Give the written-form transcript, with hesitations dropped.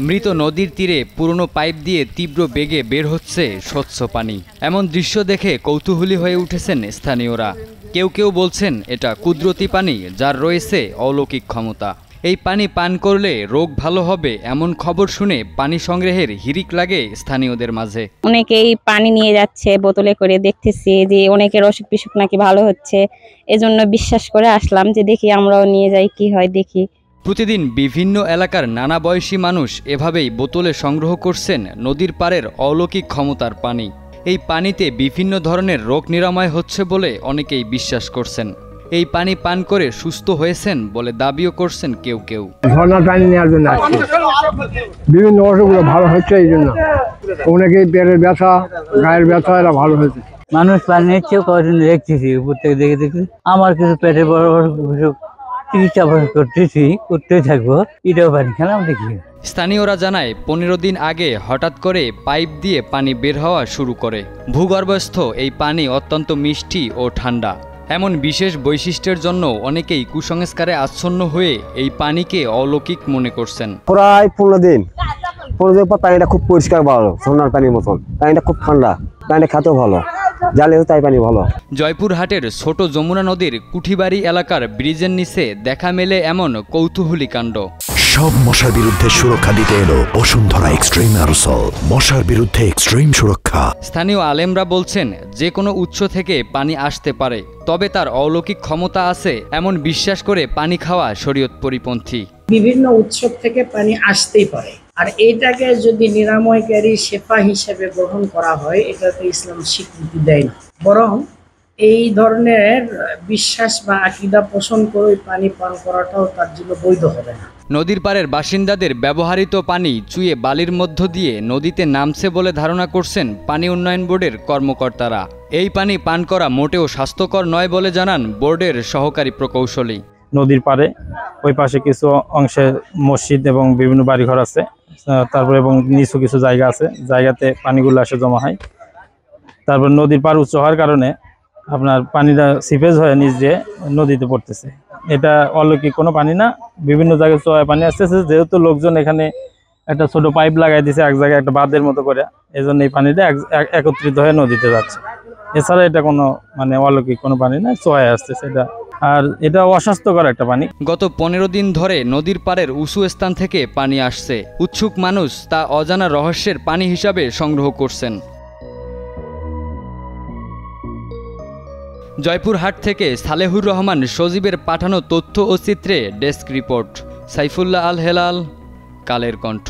মৃত নদীর তীরে পুরনো পাইপ দিয়ে তীব্র বেগে বের হচ্ছে স্বচ্ছ পানি। এমন দৃশ্য দেখে কৌতূহলী হয়ে উঠেছেন স্থানীয়রা। কেউ কেউ বলছেন এটা কুদরতি পানি, যার রয়েছে অলৌকিক ক্ষমতা। এই পানি পান করলে রোগ ভালো হবে, এমন খবর শুনে পানি সংগ্রহের হিড়িক লাগে স্থানীয়দের মাঝে। অনেকেই পানি নিয়ে যাচ্ছে বোতলে করে, দেখতেছি যে অনেকের অসুখ বিসুখ নাকি ভালো হচ্ছে। এজন্য বিশ্বাস করে আসলাম যে দেখি আমরাও নিয়ে যাই, কি হয় দেখি। প্রতিদিন বিভিন্ন এলাকার নানা বয়সী মানুষ এভাবেই বোতলে সংগ্রহ করছেন নদীর পাড়ের অলৌকিক ক্ষমতার পানি। এই পানিতে বিভিন্ন ধরনের রোগ নিরাময় হচ্ছে বলে অনেকেই বিশ্বাস করছেন। এই পানি পান করে সুস্থ হয়েছেন বলে দাবিও করছেন কেউ কেউ। ঝর্ণার পানি নেওয়ার জন্য বিভিন্ন অসুখগুলো ভালো হচ্ছে, এই জন্য অনেকেই পেটের ব্যথা, গায়ের ব্যথা এরা ভালো হয়েছে। মানুষ পানি নিচ্ছে, কদিন দেখতেছি উপর থেকে দেখে দেখে আমার কিছু পেটে বড় বড় অসুখ চিকিৎসা করতে থাকবো, এটাও পানি খেলাম দেখি। স্থানীয়রা জানায় 15 দিন আগে হঠাৎ করে পাইপ দিয়ে পানি বের হওয়া শুরু করে। ভূগর্ভস্থ এই পানি অত্যন্ত মিষ্টি ও ঠান্ডা। এমন বিশেষ বৈশিষ্ট্যের জন্য অনেকেই কুসংস্কারে আচ্ছন্ন হয়ে এই পানিকে অলৌকিক মনে করছেন। প্রায় 15 দিন পর পানিটা খুব পরিষ্কার, ভালো সোনার পানির মতন। পানিটা খুব ঠান্ডা, পানিটা খেতেও ভালো, জালেও তাই পানি ভালো। জয়পুরহাটের ছোট যমুনা নদীর কুঠিবাড়ি এলাকার ব্রিজের নিচে দেখা মেলে এমন কৌতূহলী কাণ্ড। সব মশার বিরুদ্ধে সুরক্ষা দিতে এলো বসুন্ধরা এক্সট্রিম অ্যারোসল, মশার বিরুদ্ধে এক্সট্রিম সুরক্ষা। স্থানীয় আলেমরা বলছেন যে কোনো উৎস থেকে পানি আসতে পারে, তবে তার অলৌকিক ক্ষমতা আছে এমন বিশ্বাস করে পানি খাওয়া শরীয়ত পরিপন্থী। বিভিন্ন উৎস থেকে পানি আসতেই পারে, আর এটাকে যদি নিরাময়কারী শেফা হিসেবে গ্রহণ করা হয়, এটাতে ইসলাম স্বীকৃতি দেয় না। বরং এই ধরনের বিশ্বাস বা আকীদা পোষণ করে পানি পান করাটাও তার জন্য বৈধ হবে না। নদীর পাড়ের বাসিন্দাদের ব্যবহৃত পানি চুয়ে বালির মধ্য দিয়ে নদীতে নামছে বলে ধারণা করছেন পানি উন্নয়ন বোর্ডের কর্মকর্তারা। এই পানি পান করা মোটেও স্বাস্থ্যকর নয় বলে জানান বোর্ডের সহকারী প্রকৌশলী। নদীর পাড়ে ওই পাশে কিছু অংশে মসজিদ এবং বিভিন্ন বাড়িঘর আছে, তারপরে এবং নিচু কিছু জায়গা আছে, জায়গাতে পানিগুলো আসে জমা হয়। তারপর নদীর পাড় উচ্চ হওয়ার কারণে আপনার পানিটা সিপেজ হয়ে নিচ দিয়ে নদীতে পড়তেছে। এটা অলৌকিক কোনো পানি না, বিভিন্ন জায়গায় চোয়ায় পানি আসতেছে। যেহেতু লোকজন এখানে একটা ছোট পাইপ লাগাই দিয়েছে এক জায়গায় একটা বাঁধের মতো করে, এই জন্য এই পানিটা একত্রিত হয়ে নদীতে যাচ্ছে। এছাড়া এটা কোনো অলৌকিক কোনো পানি না, চোয়ায় আসতেছে এটা, আর এটা অস্বাস্থ্যকর একটা পানি। গত 15 দিন ধরে নদীর পাড়ের উঁচু স্থান থেকে পানি আসছে। উৎসুক মানুষ তা অজানা রহস্যের পানি হিসাবে সংগ্রহ করছেন। জয়পুরহাট থেকে সালেহুর রহমান সজীবের পাঠানো তথ্য ও চিত্রে ডেস্ক রিপোর্ট। সাইফুল্লাহ আল হেলাল, কালের কণ্ঠ।